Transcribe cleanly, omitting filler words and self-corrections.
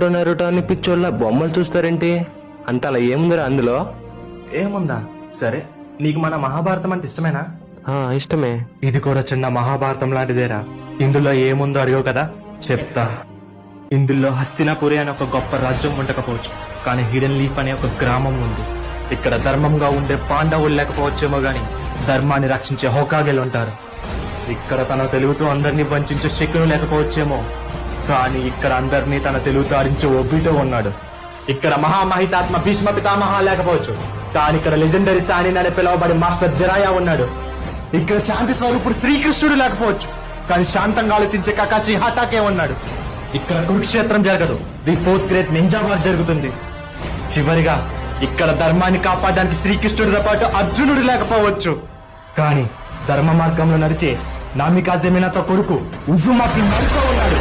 Naruto అని పిచ్చోళ్ళ బొమ్మలు చూస్తారేంటి? అంత అలా ఏముందిరా అందులో? ఏముందా? సరే, నీకు మన మహాభారతం అంటే ఇష్టమేనా? ఇష్టమే. ఇది కూడా చిన్న మహాభారతం లాంటిదేరా. ఇందులో ఏముందో అడిగావు కదా, చెప్తా. ఇందులో హస్తినాపురి అనే ఒక గొప్ప రాజ్యం ఉండకపోవచ్చు, కానీ హిడెన్ లీఫ్ అనే ఒక గ్రామం ఉంది. ఇక్కడ ధర్మంగా ఉండే పాండవులు లేకపోవచ్చేమో గాని ధర్మాన్ని రక్షించే హోకాగెలు ఉంటారు. ఇక్కడ తన తెలుగుతో అందరినీ వంచే శకును లేకపోవచ్చేమో, కానీ ఇక్కడ అందరినీ తన తెలుగుతో ఆడించే ఒబ్బితో ఉన్నాడు. ఇక్కడ మహామహితాత్మ భీష్మ పితామహ లేకపోవచ్చు, కానీ ఇక్కడ లెజెండరీ సానిన్ అని పిలువబడి మాస్టర్ జరాయా ఉన్నాడు. ఇక్కడ శాంతి స్వరూపుడు శ్రీకృష్ణుడు లేకపోవచ్చు, కానీ శాంతంగా ఆలోచించే కకాషి హఠాకే ఉన్నాడు. ఇక్కడ కురుక్షేత్రం జరగదు, the 4th great ninja war జరుగుతుంది. చివరిగా ఇక్కడ ధర్మాన్ని కాపాడడానికి శ్రీకృష్ణుడితో పాటు అర్జునుడు లేకపోవచ్చు, కానీ ధర్మ మార్గంలో నడిచే నామికాజెమినాతో కొడుకు ఉజుమాకి నడుకో ఉన్నాడు.